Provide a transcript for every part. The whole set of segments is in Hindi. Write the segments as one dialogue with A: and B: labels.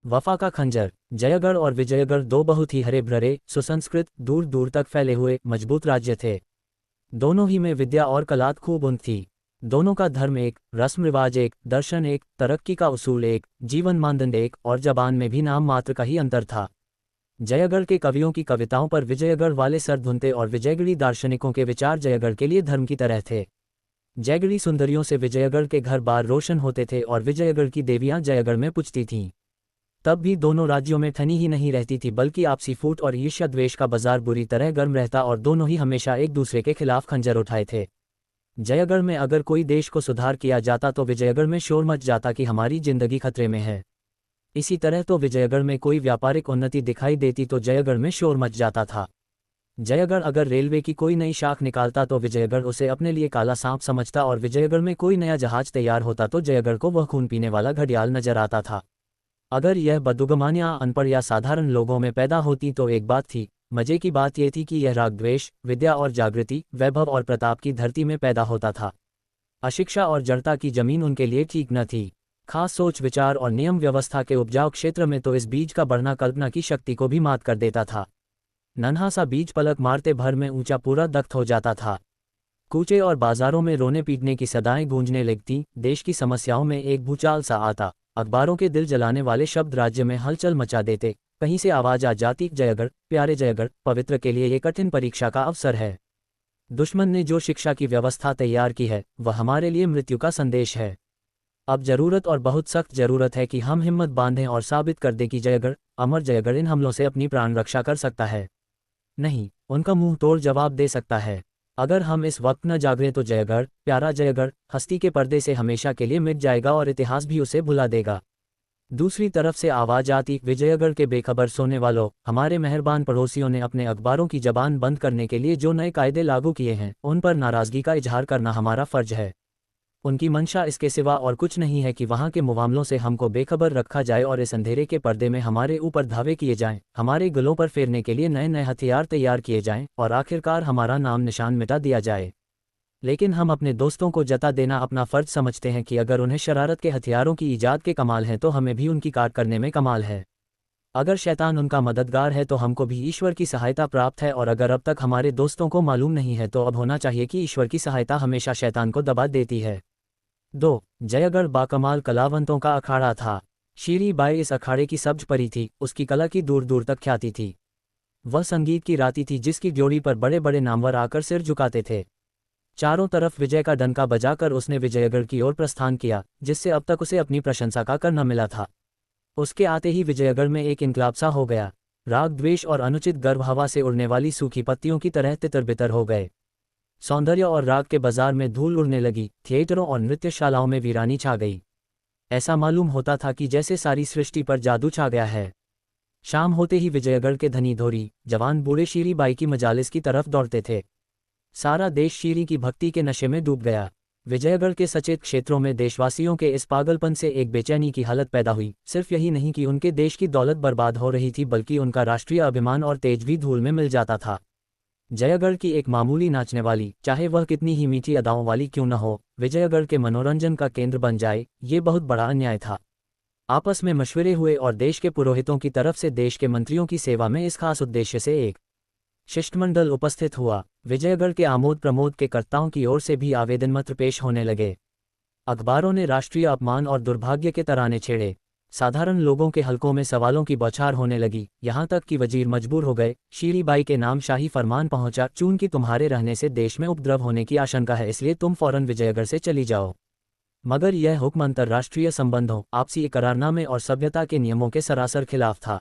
A: वफा का खंजर। जयगढ़ और विजयगढ़ दो बहुत ही हरे भरे, सुसंस्कृत, दूर दूर तक फैले हुए मजबूत राज्य थे। दोनों ही में विद्या और कला खूब उन थी। दोनों का धर्म एक, रस्म रिवाज एक, दर्शन एक, तरक्की का उसूल एक, जीवन मानदंड एक, और जबान में भी नाम मात्र का ही अंतर था। जयगढ़ के कवियों की कविताओं पर विजयगढ़ वाले सर धुनते और विजयगढ़ी दार्शनिकों के विचार जयगढ़ के लिए धर्म की तरह थे। जयगढ़ी सुंदरियों से विजयगढ़ के घर बार रोशन होते थे और विजयगढ़ की देवियां जयगढ़ में पूजती थीं। तब भी दोनों राज्यों में ठनी ही नहीं रहती थी, बल्कि आपसी फूट और ईर्ष्या द्वेष का बाजार बुरी तरह गर्म रहता और दोनों ही हमेशा एक दूसरे के खिलाफ खंजर उठाए थे। जयगढ़ में अगर कोई देश को सुधार किया जाता तो विजयगढ़ में शोर मच जाता कि हमारी जिंदगी खतरे में है। इसी तरह तो विजयगढ़ में कोई व्यापारिक उन्नति दिखाई देती तो जयगढ़ में शोर मच जाता था। जयगढ़ अगर रेलवे की कोई नई शाख निकालता तो विजयगढ़ उसे अपने लिए काला सांप समझता, और विजयगढ़ में कोई नया जहाज तैयार होता तो जयगढ़ को वह खून पीने वाला घड़ियाल नजर आता था। अगर यह बदुगमानियां अनपढ़ या साधारण लोगों में पैदा होती तो एक बात थी। मजे की बात यह थी कि यह राग द्वेष, विद्या और जागृति, वैभव और प्रताप की धरती में पैदा होता था। अशिक्षा और जड़ता की जमीन उनके लिए ठीक न थी। खास सोच विचार और नियम व्यवस्था के उपजाऊ क्षेत्र में तो इस बीज का बढ़ना कल्पना की शक्ति को भी मात कर देता था। नन्हा सा बीज पलक मारते भर में ऊंचा पूरा दख्त हो जाता था। कूचे और बाजारों में रोने पीटने की सदाएं गूंजने लगती, देश की समस्याओं में एक भूचाल सा आता, अखबारों के दिल जलाने वाले शब्द राज्य में हलचल मचा देते, कहीं से आवाज आ जाती, जयगढ़, प्यारे जयगढ़, पवित्र के लिए ये कठिन परीक्षा का अवसर है। दुश्मन ने जो शिक्षा की व्यवस्था तैयार की है वह हमारे लिए मृत्यु का संदेश है। अब जरूरत और बहुत सख्त जरूरत है कि हम हिम्मत बांधें और साबित कर दें कि जयगढ़, अमर जयगढ़ इन हमलों से अपनी प्राण रक्षा कर सकता है। नहीं, उनका मुंह तोड़ जवाब दे सकता है। अगर हम इस वक्त न जागरें तो जयगढ़, प्यारा जयगढ़, हस्ती के पर्दे से हमेशा के लिए मिट जाएगा और इतिहास भी उसे भुला देगा। दूसरी तरफ से आवाज आती, विजयगढ़ के बेखबर सोने वालों, हमारे मेहरबान पड़ोसियों ने अपने अखबारों की जबान बंद करने के लिए जो नए कायदे लागू किए हैं उन पर नाराजगी का इजहार करना हमारा फर्ज है। उनकी मंशा इसके सिवा और कुछ नहीं है कि वहां के मुआमलों से हमको बेखबर रखा जाए और इस अंधेरे के पर्दे में हमारे ऊपर धावे किए जाएं, हमारे गलों पर फेरने के लिए नए नए हथियार तैयार किए जाएं और आखिरकार हमारा नाम निशान मिटा दिया जाए। लेकिन हम अपने दोस्तों को जता देना अपना फर्ज समझते हैं कि अगर उन्हें शरारत के हथियारों की ईजाद के कमाल हैं तो हमें भी उनकी काट करने में कमाल है। अगर शैतान उनका मददगार है तो हमको भी ईश्वर की सहायता प्राप्त है, और अगर अब तक हमारे दोस्तों को मालूम नहीं है तो अब होना चाहिए कि ईश्वर की सहायता हमेशा शैतान को दबा देती है। 2. जयगढ़ बाकमाल कलावंतों का अखाड़ा था। शीरी बाई इस अखाड़े की सब्ज परी थी। उसकी कला की दूर दूर तक ख्याति थी। वह संगीत की राती थी जिसकी ड्योढ़ी पर बड़े बड़े नामवर आकर सिर झुकाते थे। चारों तरफ विजय का डंका बजाकर उसने विजयगढ़ की ओर प्रस्थान किया, जिससे अब तक उसे अपनी प्रशंसा का कर न मिला था। उसके आते ही विजयगढ़ में एक इनकलाब सा हो गया। राग द्वेष और अनुचित गर्व हवा से उड़ने वाली सूखी पत्तियों की तरह तितर बितर हो गए। सौंदर्य और राग के बाजार में धूल उड़ने लगी। थिएटरों और नृत्यशालाओं में वीरानी छा गई। ऐसा मालूम होता था कि जैसे सारी सृष्टि पर जादू छा गया है। शाम होते ही विजयगढ़ के धनी धोरी, जवान बूढ़े शीरी बाई की मजालिस की तरफ दौड़ते थे। सारा देश शीरी की भक्ति के नशे में डूब गया। विजयगढ़ के सचेत क्षेत्रों में देशवासियों के इस पागलपन से एक बेचैनी की हालत पैदा हुई। सिर्फ यही नहीं कि उनके देश की दौलत बर्बाद हो रही थी, बल्कि उनका राष्ट्रीय अभिमान और तेज भी धूल में मिल जाता था। जयगढ़ की एक मामूली नाचने वाली, चाहे वह कितनी ही मीठी अदाओं वाली क्यों न हो, विजयगढ़ के मनोरंजन का केंद्र बन जाए, ये बहुत बड़ा अन्याय था। आपस में मशवरे हुए और देश के पुरोहितों की तरफ से देश के मंत्रियों की सेवा में इस खास उद्देश्य से एक शिष्टमंडल उपस्थित हुआ। विजयगढ़ के आमोद प्रमोद के कर्ताओं की ओर से भी आवेदन पत्र पेश होने लगे। अखबारों ने राष्ट्रीय अपमान और दुर्भाग्य के तराने छेड़े। साधारण लोगों के हलकों में सवालों की बौछार होने लगी, यहाँ तक कि वजीर मजबूर हो गए। शीरी बाई के नाम शाही फरमान पहुंचा, चूंकि तुम्हारे रहने से देश में उपद्रव होने की आशंका है, इसलिए तुम फौरन विजयगढ़ से चली जाओ। मगर यह हुक्म अंतर्राष्ट्रीय संबंधों, आपसी इकरारनामे और सभ्यता के नियमों के सरासर खिलाफ था।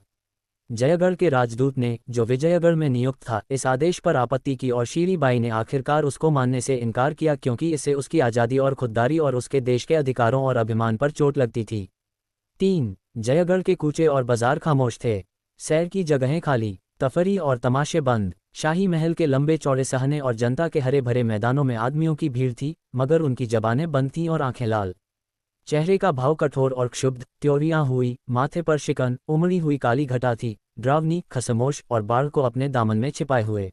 A: जयगढ़ के राजदूत ने, जो विजयगढ़ में नियुक्त था, इस आदेश पर आपत्ति की और शीरी बाई ने आखिरकार उसको मानने से इनकार किया, क्योंकि इससे उसकी आज़ादी और खुददारी और उसके देश के अधिकारों और अभिमान पर चोट लगती थी। 3. जयगढ़ के कूचे और बाजार खामोश थे। सैर की जगहें खाली, तफरी और तमाशे बंद। शाही महल के लंबे चौड़े सहने और जनता के हरे भरे मैदानों में आदमियों की भीड़ थी, मगर उनकी जबानें बंद थीं और आंखें लाल। चेहरे का भाव कठोर और क्षुब्ध, त्योरियां हुई, माथे पर शिकन, उमड़ी हुई काली घटा थी, ड्रावनी, खसमोश और बाढ़ को अपने दामन में छिपाए हुए।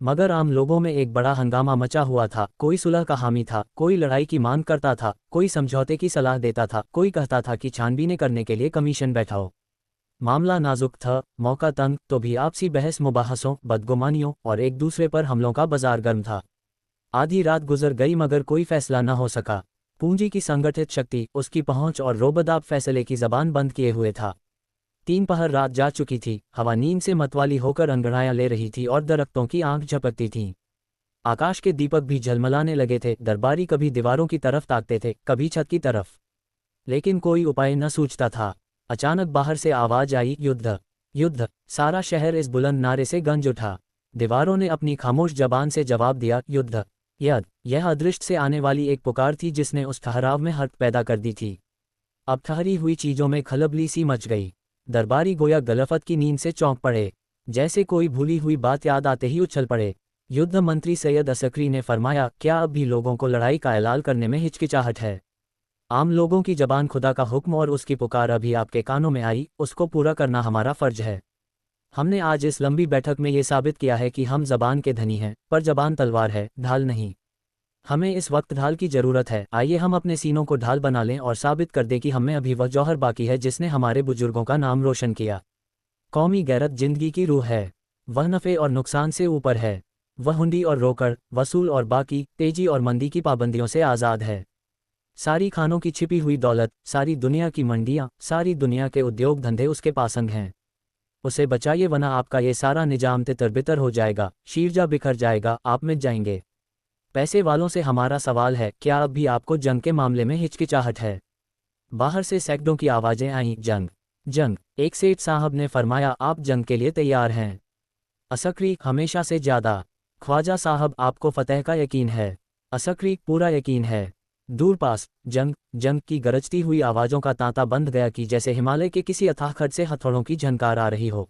A: मगर आम लोगों में एक बड़ा हंगामा मचा हुआ था। कोई सुलह का हामी था, कोई लड़ाई की मांग करता था, कोई समझौते की सलाह देता था, कोई कहता था कि छानबीनें करने के लिए कमीशन बैठाओ। मामला नाजुक था, मौका तंग, तो भी आपसी बहस मुबाहसों, बदगुमानियों और एक दूसरे पर हमलों का बाजार गर्म था। आधी रात गुजर गई मगर कोई फैसला न हो सका। पूंजी की संगठित शक्ति, उसकी पहुंच और रोबदाब फैसले की जबान बंद किए हुए था। 3 पहर रात जा चुकी थी, हवा नींद से मतवाली होकर अंगड़ाइयां ले रही थी और दरख्तों की आंख झपकती थीं। आकाश के दीपक भी झलमलाने लगे थे। दरबारी कभी दीवारों की तरफ ताकते थे, कभी छत की तरफ, लेकिन कोई उपाय न सूझता था। अचानक बाहर से आवाज आई, युद्ध, युद्ध। सारा शहर इस बुलंद नारे से गंज उठा। दीवारों ने अपनी खामोश जबान से जवाब दिया, युद्ध। यह अदृष्ट से आने वाली एक पुकार थी जिसने उस ठहराव में हर्क पैदा कर दी थी। अब ठहरी हुई चीजों में खलबली सी मच गई। दरबारी गोया गलफत की नींद से चौंक पड़े, जैसे कोई भूली हुई बात याद आते ही उछल पड़े। युद्ध मंत्री सैयद असकरी ने फरमाया, क्या अब भी लोगों को लड़ाई का ऐलान करने में हिचकिचाहट है? आम लोगों की जबान खुदा का हुक्म और उसकी पुकार अभी आपके कानों में आई, उसको पूरा करना हमारा फर्ज है। हमने आज इस लंबी बैठक में ये साबित किया है कि हम जबान के धनी हैं, पर जबान तलवार है, ढाल नहीं। हमें इस वक्त ढाल की ज़रूरत है। आइए हम अपने सीनों को ढाल बना लें और साबित कर दें कि हमें अभी वह जौहर बाकी है जिसने हमारे बुजुर्गों का नाम रोशन किया। कौमी गैरत जिंदगी की रूह है। वह नफ़े और नुकसान से ऊपर है। वह हुंडी और रोकड़, वसूल और बाकी, तेजी और मंदी की पाबंदियों से आज़ाद है। सारी खानों की छिपी हुई दौलत, सारी दुनिया की मंडियाँ, सारी दुनिया के उद्योग धंधे उसके पासंग हैं। उसे बचाइए वरना आपका ये सारा निजाम तितर-बितर हो जाएगा, शीरजा बिखर जाएगा, आप मिट जाएंगे। पैसे वालों से हमारा सवाल है, क्या अब भी आपको जंग के मामले में हिचकिचाहट है? बाहर से सैकड़ों की आवाज़ें आईं, जंग, जंग। एक सेठ साहब ने फरमाया, आप जंग के लिए तैयार हैं? असकरी, हमेशा से ज़्यादा। ख्वाजा साहब, आपको फतह का यकीन है? असकरी, पूरा यकीन है। दूर पास, जंग, जंग की गरजती हुई आवाज़ों का तांता बंध गया कि जैसे हिमालय के किसी अथाह खड्ड से हथौड़ों की झनकार आ रही हो।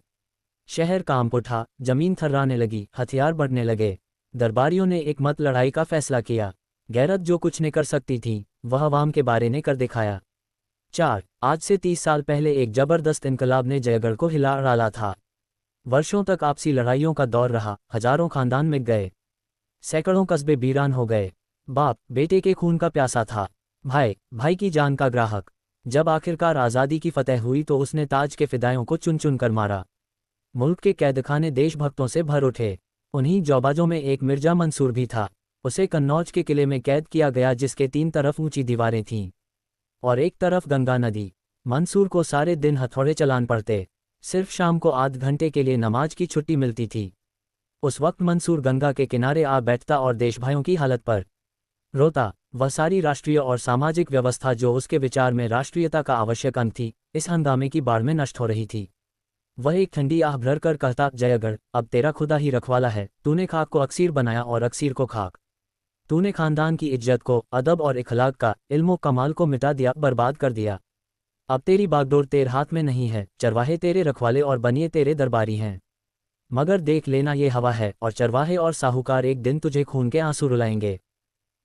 A: शहर कांप उठा, जमीन थर्राने लगी, हथियार बढ़ने लगे। दरबारियों ने एक मत लड़ाई का फैसला किया। गैरत जो कुछ ने कर सकती थी, वह अवाम के बारे ने कर दिखाया। 4 आज से 30 साल पहले एक जबरदस्त इनकलाब ने जयगढ़ को हिला डाला था। वर्षों तक आपसी लड़ाइयों का दौर रहा, हजारों खानदान मिट गए, सैकड़ों कस्बे वीरान हो गए। बाप बेटे के खून का प्यासा था, भाई भाई की जान का ग्राहक। जब आखिरकार आज़ादी की फतह हुई तो उसने ताज के फिदायों को चुन चुन कर मारा। मुल्क के कैदखाने देशभक्तों से भर उठे। उन्हीं जौबाजों में एक मिर्जा मंसूर भी था। उसे कन्नौज के किले में कैद किया गया जिसके 3 तरफ ऊंची दीवारें थीं और एक तरफ गंगा नदी। मंसूर को सारे दिन हथौड़े चलान पड़ते, सिर्फ शाम को आध घंटे के लिए नमाज की छुट्टी मिलती थी। उस वक्त मंसूर गंगा के किनारे आ बैठता और देशभाइयों की हालत पर रोता। वह सारी राष्ट्रीय और सामाजिक व्यवस्था जो उसके विचार में राष्ट्रीयता का आवश्यक अंग थी, इस हंगामे की बाढ़ में नष्ट हो रही थी। वह एक ठंडी आह भर कर कहता, जयगढ़, अब तेरा खुदा ही रखवाला है। तूने खाक को अक्सीर बनाया और अक्सीर को खाक। तूने खानदान की इज्जत को, अदब और इखलाक का, इल्मो कमाल को मिटा दिया, बर्बाद कर दिया। अब तेरी बागडोर तेरे हाथ में नहीं है। चरवाहे तेरे रखवाले और बनिए तेरे दरबारी हैं। मगर देख लेना ये हवा है और चरवाहे और साहूकार एक दिन तुझे खून के आंसू रुलाएंगे।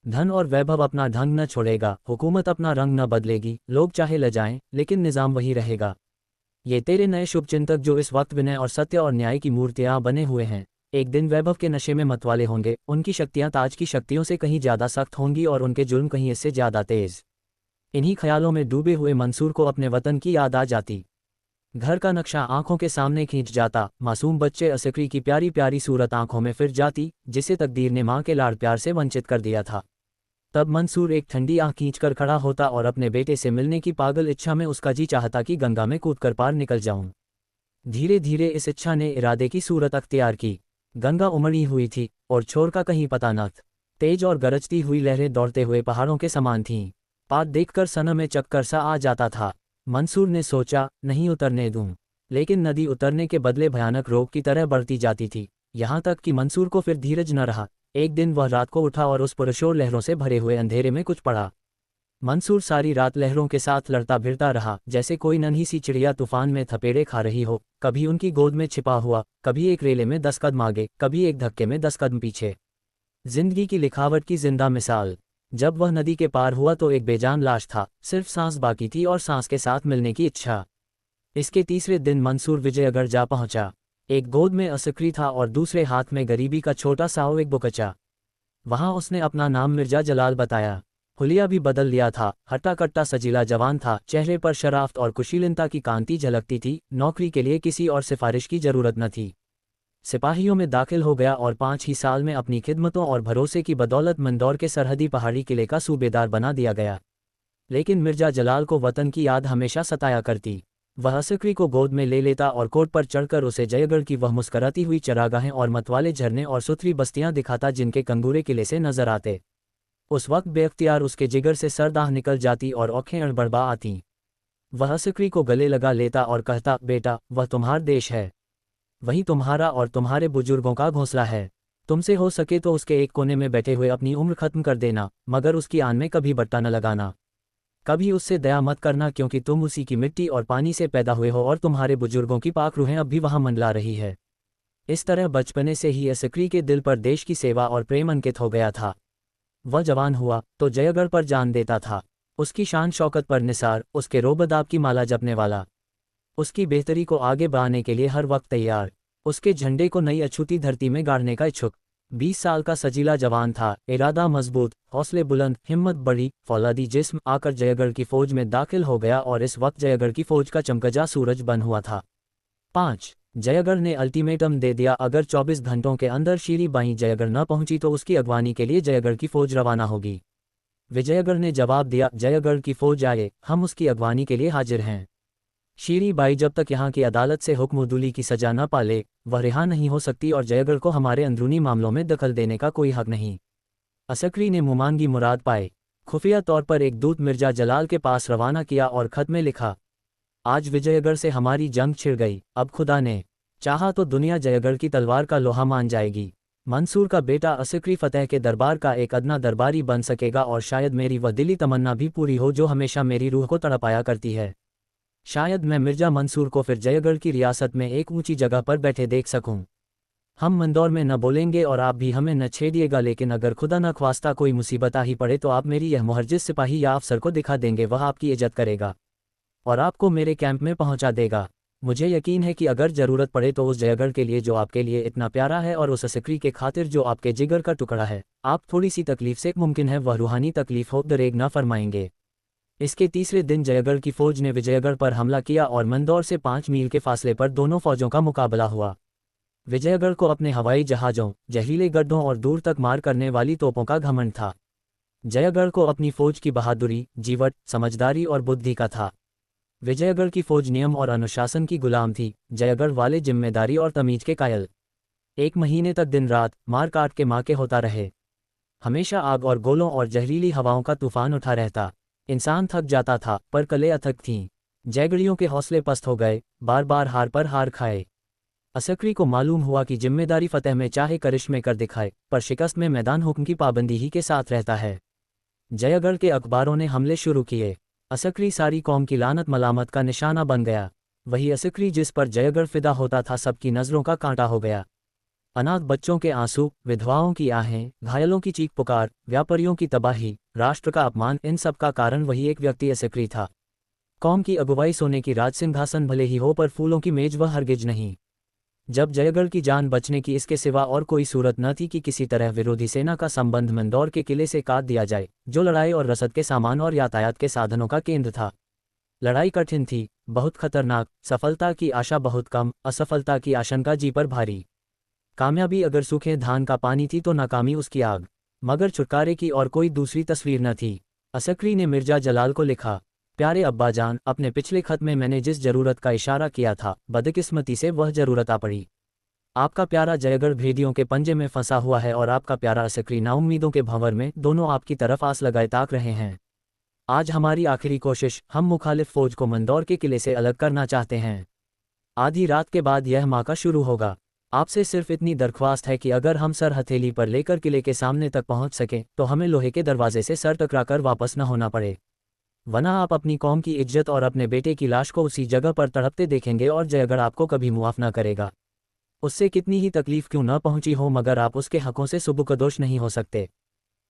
A: धन और वैभव अपना ढंग न छोड़ेगा, हुकूमत अपना रंग न बदलेगी, लोग चाहे ल जाएं, लेकिन निज़ाम वही रहेगा। ये तेरे नए शुभचिंतक जो इस वक्त विनय और सत्य और न्याय की मूर्तियां बने हुए हैं, एक दिन वैभव के नशे में मतवाले होंगे। उनकी शक्तियां ताज की शक्तियों से कहीं ज़्यादा सख्त होंगी और उनके जुल्म कहीं इससे ज़्यादा तेज। इन्हीं ख्यालों में डूबे हुए मंसूर को अपने वतन की याद आ जाती। घर का नक्शा आंखों के सामने खींच जाता। मासूम बच्चे असकरी की प्यारी प्यारी सूरत आंखों में फिर जाती, जिसे तकदीर ने माँ के लाड़ प्यार से वंचित कर दिया था। तब मंसूर एक ठंडी आंख खींचकर खड़ा होता और अपने बेटे से मिलने की पागल इच्छा में उसका जी चाहता कि गंगा में कूदकर पार निकल जाऊं। धीरे धीरे इस इच्छा ने इरादे की सूरत अख्तियार की। गंगा उमड़ी हुई थी और छोर का कहीं पता न था। तेज और गरजती हुई लहरें दौड़ते हुए पहाड़ों के समान थीं। पार देखकर सनम में चक्कर सा आ जाता था। मंसूर ने सोचा, नहीं उतरने दूं। लेकिन नदी उतरने के बदले भयानक रोग की तरह बढ़ती जाती थी, यहाँ तक कि मंसूर को फिर धीरज न रहा। एक दिन वह रात को उठा और उस पुरशोर लहरों से भरे हुए अंधेरे में कुछ पड़ा। मंसूर सारी रात लहरों के साथ लड़ता भिड़ता रहा, जैसे कोई नन्ही सी चिड़िया तूफान में थपेड़े खा रही हो, कभी उनकी गोद में छिपा हुआ, कभी एक रेले में 10 कदम आगे, कभी एक धक्के में 10 कदम पीछे। जिंदगी की लिखावट की जिंदा मिसाल। जब वह नदी के पार हुआ तो एक बेजान लाश था, सिर्फ सांस बाकी थी और सांस के साथ मिलने की इच्छा। इसके तीसरे दिन मंसूर विजयगढ़ जा पहुंचा। एक गोद में असकरी था और दूसरे हाथ में गरीबी का छोटा सा एक बुकचा। वहां उसने अपना नाम मिर्जा जलाल बताया। हुलिया भी बदल लिया था, हट्टा कट्टा सजीला जवान था, चेहरे पर शराफत और कुशीलता की कांति झलकती थी। नौकरी के लिए किसी और सिफारिश की जरूरत न थी। सिपाहियों में दाखिल हो गया और 5 ही साल में अपनी खिदमतों और भरोसे की बदौलत मंदौर के सरहदी पहाड़ी किले का सूबेदार बना दिया गया। लेकिन मिर्जा जलाल को वतन की याद हमेशा सताया करती। वह असकरी को गोद में ले लेता और कोट पर चढ़कर उसे जयगढ़ की वह मुस्कराती हुई चरागाहें और मतवाले झरने और सुथरी बस्तियां दिखाता जिनके कंगूरे किले से नजर आते। उस वक्त बेख्तियार उसके जिगर से सरदाह निकल जाती और औखें अड़बड़बा आती। वह असकरी को गले लगा लेता और कहता, बेटा, वह तुम्हारा देश है, वही तुम्हारा और तुम्हारे बुजुर्गों का घोंसला है। तुमसे हो सके तो उसके एक कोने में बैठे हुए अपनी उम्र खत्म कर देना, मगर उसकी आन में कभी बट्टा न लगाना। कभी उससे दया मत करना, क्योंकि तुम उसी की मिट्टी और पानी से पैदा हुए हो और तुम्हारे बुजुर्गों की पाक रूहें अब भी वहां मंडला रही है। इस तरह बचपने से ही असकरी के दिल पर देश की सेवा और प्रेम अंकित हो गया था। वह जवान हुआ तो जयगढ़ पर जान देता था। उसकी शान शौकत पर निसार, उसके रोबदाब की माला जपने वाला, उसकी बेहतरी को आगे बढ़ाने के लिए हर वक्त तैयार, उसके झंडे को नई अछूती धरती में गाड़ने का इच्छुक। 20 साल का सजीला जवान था, इरादा मजबूत, हौसले बुलंद, हिम्मत बड़ी, फौलादी जिस्म। आकर जयगढ़ की फौज में दाखिल हो गया और इस वक्त जयगढ़ की फौज का चमकजा सूरज बन हुआ था। 5 जयगढ़ ने अल्टीमेटम दे दिया, अगर 24 घंटों के अंदर शीरी बाई जयगढ़ न पहुंची तो उसकी अगवानी के लिए जयगढ़ की फौज रवाना होगी। विजयगढ़ ने जवाब दिया, जयगढ़ की फौज आए, हम उसकी अगवानी के लिए हाजिर हैं। शीरी बाई जब तक यहाँ की अदालत से हुक्म-उदूली की सजा न पाले, वह रिहा नहीं हो सकती और जयगढ़ को हमारे अंदरूनी मामलों में दखल देने का कोई हक नहीं। असकरी ने मुमानगी मुराद पाए। खुफिया तौर पर एक दूत मिर्जा जलाल के पास रवाना किया और खत में लिखा, आज विजयगढ़ से हमारी जंग छिड़ गई, अब खुदा ने चाहा तो दुनिया जयगढ़ की तलवार का लोहा मान जाएगी। मंसूर का बेटा असकरी फतेह के दरबार का एक अदना दरबारी बन सकेगा और शायद मेरी वह दिली तमन्ना भी पूरी हो जो हमेशा मेरी रूह को तड़पाया करती है। शायद मैं मिर्जा मंसूर को फिर जयगढ़ की रियासत में एक ऊंची जगह पर बैठे देख सकूं। हम मंदौर में न बोलेंगे और आप भी हमें न छेड़िएगा, लेकिन अगर खुदा न ख्वास्ता कोई मुसीबत आ ही पड़े तो आप मेरी यह मुहर्जिस सिपाही या अफसर को दिखा देंगे, वह आपकी इज्जत करेगा और आपको मेरे कैंप में पहुंचा देगा। मुझे यकीन है कि अगर ज़रूरत पड़े तो उस जयगढ़ के लिए जो आपके लिए इतना प्यारा है और उस असकरी के खातिर जो आपके जिगर का टुकड़ा है, आप थोड़ी सी तकलीफ से मुमकिन है वह रूहानी तकलीफ हो दरेग न फरमाएंगे। इसके तीसरे दिन जयगढ़ की फौज ने विजयगढ़ पर हमला किया और मंदौर से 5 मील के फासले पर दोनों फौजों का मुकाबला हुआ। विजयगढ़ को अपने हवाई जहाज़ों, जहरीले गड्ढों और दूर तक मार करने वाली तोपों का घमंड था। जयगढ़ को अपनी फौज की बहादुरी, जीवट, समझदारी और बुद्धि का था। विजयगढ़ की फौज नियम और अनुशासन की गुलाम थी, जयगढ़ वाले जिम्मेदारी और तमीज के कायल। 1 महीने तक दिन रात मार काट के माके होता रहे। हमेशा आग और गोलों और जहरीली हवाओं का तूफान उठा रहता। इंसान थक जाता था, पर कले अथक थीं। जयगढ़ियों के हौसले पस्त हो गए, बार बार हार पर हार खाए। असकरी को मालूम हुआ कि जिम्मेदारी फतेह में चाहे करिश्मे कर दिखाए, पर शिकस्त में मैदान हुक्म की पाबंदी ही के साथ रहता है। जयगढ़ के अखबारों ने हमले शुरू किए। असकरी सारी कौम की लानत मलामत का निशाना बन गया। वही असकरी जिस पर जयगढ़ फिदा होता था सबकी नज़रों का कांटा हो गया। अनाथ बच्चों के आंसू, विधवाओं की आहें, घायलों की चीख पुकार, व्यापारियों की तबाही, राष्ट्र का अपमान, इन सब का कारण वही एक व्यक्ति असकरी था। कौम की अगुवाई सोने की राज सिंहासन भले ही हो, पर फूलों की मेज वह हरगिज नहीं। जब जयगढ़ की जान बचने की इसके सिवा और कोई सूरत न थी कि किसी तरह विरोधी सेना का संबंध मंदौर के किले से काट दिया जाए, जो लड़ाई और रसद के सामान और यातायात के साधनों का केंद्र था। लड़ाई कठिन थी, बहुत खतरनाक, सफलता की आशा बहुत कम, असफलता की आशंका जी पर भारी। कामयाबी अगर सूखे धान का पानी थी तो नाकामी उसकी आग, मगर छुटकारे की और कोई दूसरी तस्वीर न थी। असकरी ने मिर्जा जलाल को लिखा, प्यारे अब्बाजान, अपने पिछले खत में मैंने जिस जरूरत का इशारा किया था, बदकिस्मती से वह जरूरत आ पड़ी। आपका प्यारा जयगढ़ भेदियों के पंजे में फंसा हुआ है और आपका प्यारा असकरी नाउम्मीदों के भंवर में, दोनों आपकी तरफ आस लगाए ताक रहे हैं। आज हमारी आखिरी कोशिश, हम मुखालिफ फौज को मंदौर के किले से अलग करना चाहते हैं। आधी रात के बाद यह माका शुरू होगा। आपसे सिर्फ इतनी दरख्वास्त है कि अगर हम सर हथेली पर लेकर किले के सामने तक पहुंच सकें तो हमें लोहे के दरवाजे से सर टकराकर वापस न होना पड़े, वरना आप अपनी कौम की इज्जत और अपने बेटे की लाश को उसी जगह पर तड़पते देखेंगे और जयगढ़ आपको कभी मुआफ न करेगा। उससे कितनी ही तकलीफ क्यों न पहुंची हो, मगर आप उसके हकों से सुबुकदोश नहीं हो सकते।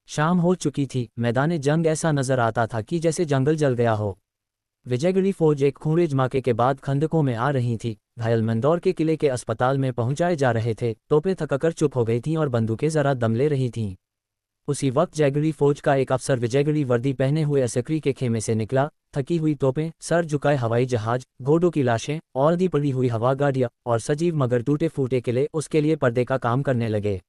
A: शाम हो चुकी थी, मैदान जंग ऐसा नजर आता था कि जैसे जंगल जल गया हो। विजयगढ़ी फौज एक खूंरेज माके के बाद खंदकों में आ रही थी। घायल मंदौर के किले के अस्पताल में पहुंचाए जा रहे थे। तोपें थककर चुप हो गई थीं और बंदूकें जरा दम ले रही थीं। उसी वक्त जैगरी फौज का एक अफसर विजयगढ़ी वर्दी पहने हुए असकरी के खेमे से निकला। थकी हुई तोपें, सर झुकाए हवाई जहाज, घोड़ों की लाशें, औंधी पड़ी हुई हवा गाड़ियां और सजीव मगर टूटे फूटे किले उसके लिए पर्दे का काम करने लगे।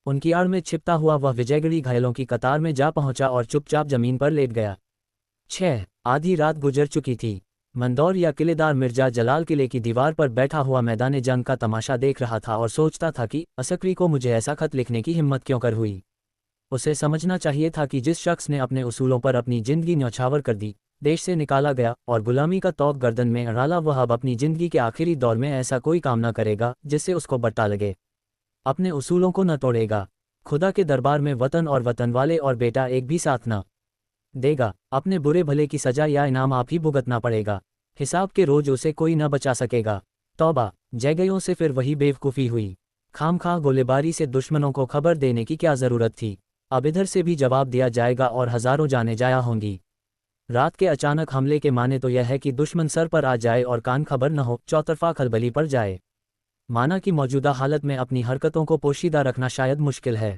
A: उनकी आड़ में छिपता हुआ वह विजयगढ़ी घायलों की कतार में जा पहुंचा और चुपचाप जमीन पर लेट गया। 6 आधी रात गुजर चुकी थी। मंदौर या किलेदार मिर्जा जलाल किले की दीवार पर बैठा हुआ मैदान जंग का तमाशा देख रहा था और सोचता था कि असकरी को मुझे ऐसा खत लिखने की हिम्मत क्यों कर हुई। उसे समझना चाहिए था कि जिस शख्स ने अपने उसूलों पर अपनी जिंदगी न्यौछावर कर दी, देश से निकाला गया और गुलामी का तौक गर्दन में अड़ाला, वह अब अपनी जिंदगी के आखिरी दौर में ऐसा कोई काम न करेगा जिससे उसको बट्टा लगे, अपने उसूलों को न तोड़ेगा, खुदा के दरबार में वतन और वतन वाले और बेटा एक भी साथ न देगा, अपने बुरे भले की सजा या इनाम आप ही भुगतना पड़ेगा, हिसाब के रोज उसे कोई न बचा सकेगा। तौबा, जैगयों से फिर वही बेवकूफ़ी हुई। खामखा गोलेबारी से दुश्मनों को खबर देने की क्या ज़रूरत थी। अब इधर से भी जवाब दिया जाएगा और हज़ारों जाने जाया होंगी। रात के अचानक हमले के माने तो यह है कि दुश्मन सर पर आ जाए और कान खबर न हो, चौतरफा खलबली पड़ जाए। माना कि मौजूदा हालत में अपनी हरकतों को पोशीदा रखना शायद मुश्किल है।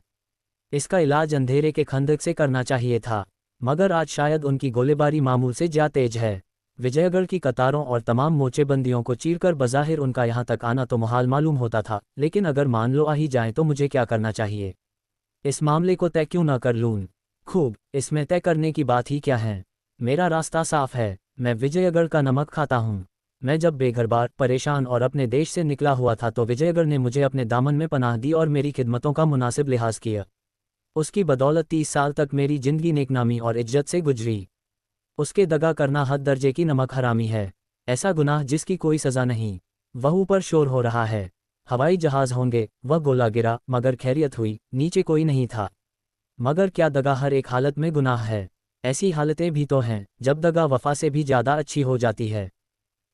A: इसका इलाज अंधेरे के खंदक से करना चाहिए था, मगर आज शायद उनकी गोलेबारी मामूल से ज्यादा तेज है। विजयगढ़ की कतारों और तमाम मोर्चेबंदियों को चीरकर बज़ाहिर उनका यहाँ तक आना तो मुहाल मालूम होता था, लेकिन अगर मान लो आ ही जाए तो मुझे क्या करना चाहिए? इस मामले को तय क्यों ना कर लूँ? खूब, इसमें तय करने की बात ही क्या है। मेरा रास्ता साफ है, मैं विजयगढ़ का नमक खाता हूँ। मैं जब बेघरबार, परेशान और अपने देश से निकला हुआ था तो विजयगढ़ ने मुझे अपने दामन में पनाह दी और मेरी खिदमतों का मुनासिब लिहाज किया। उसकी बदौलत 30 साल तक मेरी जिंदगी नेकनामी और इज्जत से गुजरी। उसके दगा करना हद दर्जे की नमक हरामी है, ऐसा गुनाह जिसकी कोई सज़ा नहीं। वह ऊपर शोर हो रहा है, हवाई जहाज़ होंगे, वह गोला गिरा मगर खैरियत हुई, नीचे कोई नहीं था। मगर क्या दगा हर एक हालत में गुनाह है? ऐसी हालतें भी तो हैं जब दगा वफा से भी ज़्यादा अच्छी हो जाती है।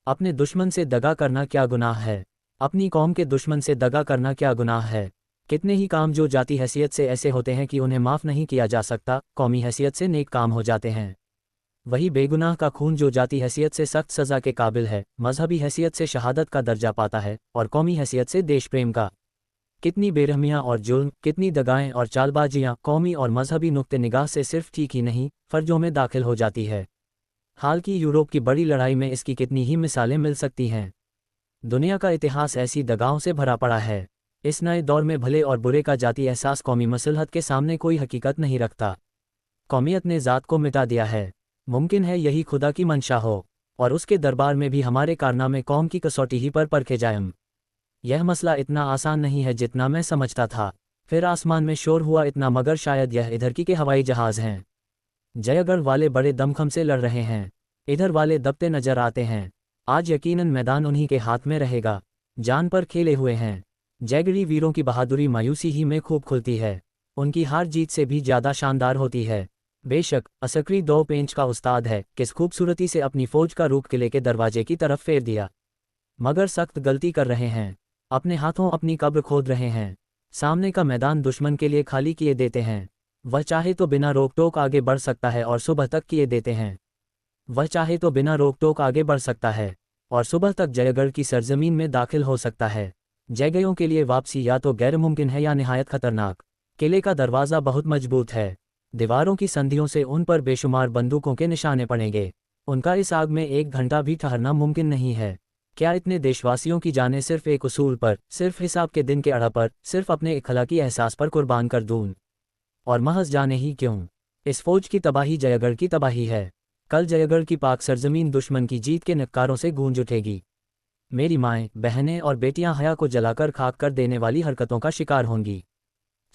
A: अपने दुश्मन से दगा करना क्या गुनाह है? अपनी कौम के दुश्मन से दगा करना क्या गुनाह है? कितने ही काम जो जाती हैसियत से ऐसे होते हैं कि उन्हें माफ़ नहीं किया जा सकता, कौमी हैसियत से नेक काम हो जाते हैं। वही बेगुनाह का खून जो जाती हैसियत से सख्त सज़ा के काबिल है, मजहबी हैसियत से शहादत का दर्जा पाता है और कौमी हैसियत से देश प्रेम का। कितनी बेरहमियाँ और जुल्म, कितनी दगाएं और चालबाजियाँ कौमी और मजहबी नुक्ते निगाह से सिर्फ ठीक ही नहीं, फ़र्जों में दाखिल हो जाती है। हाल की यूरोप की बड़ी लड़ाई में इसकी कितनी ही मिसालें मिल सकती हैं। दुनिया का इतिहास ऐसी दगाओं से भरा पड़ा है। इस नए दौर में भले और बुरे का जाती एहसास कौमी मसलहत के सामने कोई हकीकत नहीं रखता। कौमियत ने ज़ात को मिटा दिया है। मुमकिन है यही खुदा की मंशा हो और उसके दरबार में भी हमारे कारनामे कौम की कसौटी ही पर परखे जाएं। यह मसला इतना आसान नहीं है जितना मैं समझता था। फिर आसमान में शोर हुआ इतना, मगर शायद यह इधर की के हवाई जहाज़ हैं। जयगढ़ वाले बड़े दमखम से लड़ रहे हैं, इधर वाले दबते नजर आते हैं। आज यकीनन मैदान उन्हीं के हाथ में रहेगा। जान पर खेले हुए हैं। जयगढ़ी वीरों की बहादुरी मायूसी ही में खूब खुलती है, उनकी हार जीत से भी ज़्यादा शानदार होती है। बेशक असकरी 2 पेंच का उस्ताद है, किस खूबसूरती से अपनी फौज का रुख किले के दरवाजे की तरफ फेर दिया। मगर सख्त गलती कर रहे हैं, अपने हाथों अपनी कब्र खोद रहे हैं। सामने का मैदान दुश्मन के लिए खाली किए देते हैं। वह चाहे तो बिना रोक टोक आगे बढ़ सकता है और सुबह तक किए देते हैं। वह चाहे तो बिना रोक टोक आगे बढ़ सकता है और सुबह तक जयगढ़ की सरजमीन में दाखिल हो सकता है। जयगयों के लिए वापसी या तो गैर मुमकिन है या निहायत खतरनाक। किले का दरवाज़ा बहुत मजबूत है, दीवारों की संधियों से उन पर बेशुमार बंदूकों के निशाने पड़ेंगे। उनका इस आग में 1 घंटा भी ठहरना मुमकिन नहीं है। क्या इतने देशवासियों की जानें सिर्फ एक उसूल पर, सिर्फ हिसाब के दिन के अड़ा पर, सिर्फ अपने अखलाकी एहसास पर कुर्बान कर दूँ? और महज जाने ही क्यों, इस फौज की तबाही जयगढ़ की तबाही है। कल जयगढ़ की पाक सरजमीन दुश्मन की जीत के नक्कारों से गूंज उठेगी। मेरी माएँ, बहनें और बेटियां हया को जलाकर खाक कर देने वाली हरकतों का शिकार होंगी।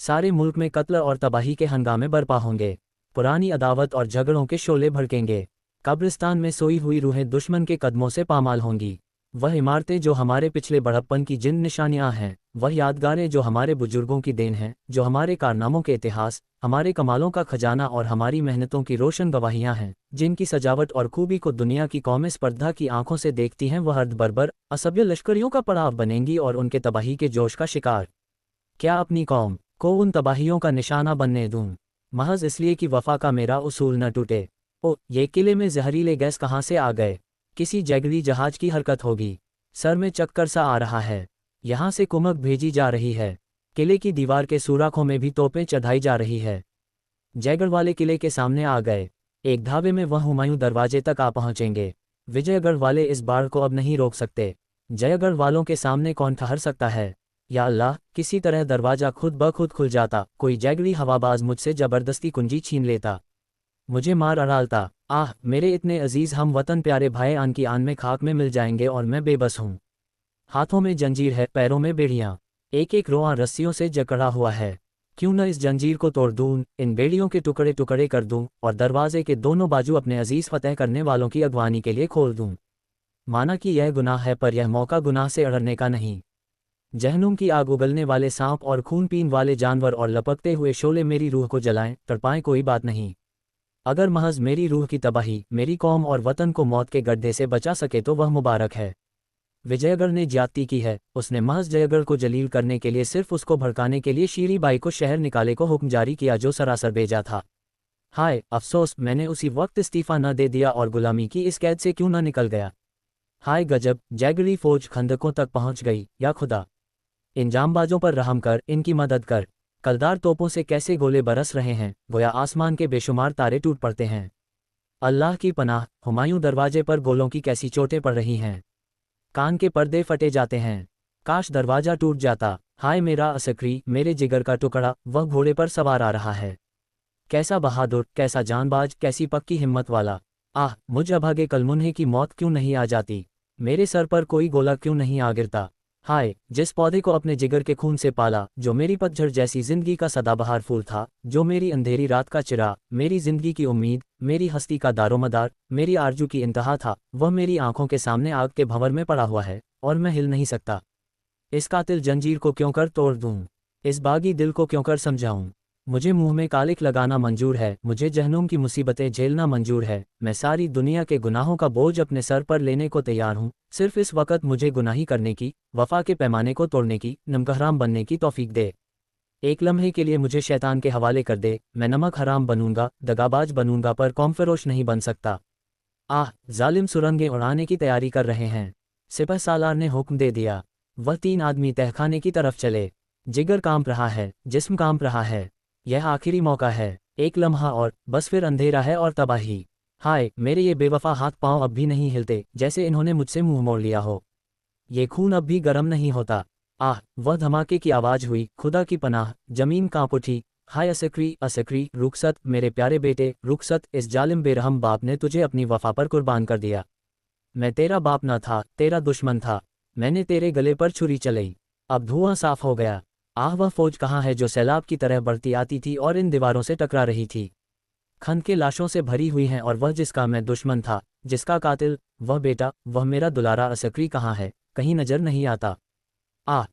A: सारे मुल्क में कत्ल और तबाही के हंगामे बरपा होंगे। पुरानी अदावत और झगड़ों के शोले भड़केंगे। कब्रिस्तान में सोई हुई रूहें दुश्मन के कदमों से पामाल होंगी। वह इमारतें जो हमारे पिछले बढ़प्पन की जिन निशानियां हैं, वह यादगारें जो हमारे बुजुर्गों की देन हैं, जो हमारे कारनामों के इतिहास, हमारे कमालों का खजाना और हमारी मेहनतों की रोशन गवाहियां हैं, जिनकी सजावट और खूबी को दुनिया की कौमें स्पर्धा की आंखों से देखती हैं, वह अर्ध बर्बर असभ्य लश्करियों का पड़ाव बनेंगी और उनके तबाही के जोश का शिकार। क्या अपनी कौम को उन तबाहियों का निशाना बनने दूं, महज इसलिए कि वफा का मेरा उसूल न टूटे? ओ, ये किले में जहरीले गैस कहाँ से आ गए? किसी जैगरी जहाज की हरकत होगी। सर में चक्कर सा आ रहा है। यहाँ से कुमक भेजी जा रही है। किले की दीवार के सुराखों में भी तोपें चढ़ाई जा रही है। जयगढ़ वाले किले के सामने आ गए। एक धावे में वह हुमायूं दरवाजे तक आ पहुंचेंगे। विजयगढ़ वाले इस बाढ़ को अब नहीं रोक सकते। जयगढ़ वालों के सामने कौन ठहर सकता है? या अल्लाह, किसी तरह दरवाजा खुद ब खुद खुल जाता, कोई जैगड़ी हवाबाज मुझसे जबरदस्ती कुंजी छीन लेता, मुझे मार डालता। आह, मेरे इतने अजीज हम वतन प्यारे भाई आन की आन में खाक में मिल जाएंगे और मैं बेबस हूँ। हाथों में जंजीर है, पैरों में बेड़ियां, एक एक रोआं रस्सियों से जकड़ा हुआ है। क्यों न इस जंजीर को तोड़ दूं, इन बेड़ियों के टुकड़े टुकड़े कर दूं और दरवाजे के दोनों बाजू अपने अजीज फतेह करने वालों की अगवानी के लिए खोल दूं। माना कि यह गुनाह है, पर यह मौका गुनाह से अड़ने का नहीं। जहन्नुम की आग उगलने वाले सांप और खून पीन वाले जानवर और लपकते हुए शोले मेरी रूह को जलाएं, तड़पाएं, कोई बात नहीं। अगर महज मेरी रूह की तबाही मेरी कौम और वतन को मौत के गड्ढे से बचा सके तो वह मुबारक है। विजयगढ़ ने ज्यादती की है, उसने महज जयगढ़ को जलील करने के लिए, सिर्फ उसको भड़काने के लिए शीरी बाई को शहर निकाले को हुक्म जारी किया जो सरासर बेजा था। हाय अफसोस, मैंने उसी वक्त इस्तीफा न दे दिया और गुलामी की इस कैद से क्यों न निकल गया। हाय गजब, जैगड़ी फौज खंदकों तक पहुंच गई। या खुदा, इन जामबाजों पर रहम कर, इनकी मदद कर। कलदार तोपों से कैसे गोले बरस रहे हैं, गोया आसमान के बेशुमार तारे टूट पड़ते हैं। अल्लाह की पनाह, हुमायूं दरवाजे पर गोलों की कैसी चोटें पड़ रही हैं। कान के पर्दे फटे जाते हैं। काश दरवाजा टूट जाता। हाय मेरा असकरी, मेरे जिगर का टुकड़ा, वह घोड़े पर सवार आ रहा है। कैसा बहादुर, कैसा जानबाज, कैसी पक्की हिम्मत वाला। आह, मुझ अभागे कलमुन्हे की मौत क्यों नहीं आ जाती, मेरे सर पर कोई गोला क्यों नहीं आ गिरता। हाय, जिस पौधे को अपने जिगर के खून से पाला, जो मेरी पतझड़ जैसी जिंदगी का सदाबहार फूल था, जो मेरी अंधेरी रात का चिराग, मेरी जिंदगी की उम्मीद, मेरी हस्ती का दारोमदार, मेरी आरजू की इंतहा था, वह मेरी आंखों के सामने आग के भंवर में पड़ा हुआ है और मैं हिल नहीं सकता। इस कातिल जंजीर को क्यों कर तोड़ दूं, इस बागी दिल को क्यों कर समझाऊं। मुझे मुंह में कालिक लगाना मंजूर है, मुझे जहन्नुम की मुसीबतें झेलना मंजूर है, मैं सारी दुनिया के गुनाहों का बोझ अपने सर पर लेने को तैयार हूँ, सिर्फ इस वक्त मुझे गुनाही करने की, वफा के पैमाने को तोड़ने की, नमक हराम बनने की तौफीक दे। एक लम्हे के लिए मुझे शैतान के हवाले कर दे, मैं नमक हराम बनूंगा, दगाबाज बनूंगा, पर कौम फरोश नहीं बन सकता। आह, जालिम सुरंगें उड़ाने की तैयारी कर रहे हैं। सिपह सालार ने हुक्म दे दिया। वह 3 आदमी तहखाने की तरफ चले। जिगर कांप रहा है, जिस्म कांप रहा है। यह आखिरी मौका है, एक लम्हा और, बस फिर अंधेरा है और तबाही। हाय, मेरे ये बेवफा हाथ पांव अब भी नहीं हिलते, जैसे इन्होंने मुझसे मुंह मोड़ लिया हो। ये खून अब भी गर्म नहीं होता। आह, वह धमाके की आवाज हुई, खुदा की पनाह, जमीन कांप उठी। हाय असकरी, असकरी, रुखसत, मेरे प्यारे बेटे, रुखसत, इस जालिम बेरहम बाप ने तुझे अपनी वफा पर कुर्बान कर दिया। मैं तेरा बाप न था, तेरा दुश्मन था। मैंने तेरे गले पर छुरी चलाई। अब धुआं साफ हो गया। आह, वह फौज कहाँ है जो सैलाब की तरह बढ़ती आती थी और इन दीवारों से टकरा रही थी। खंद के लाशों से भरी हुई हैं, और वह जिसका मैं दुश्मन था, जिसका कातिल, वह बेटा, वह मेरा दुलारा असकरी कहाँ है, कहीं नजर नहीं आता। आह,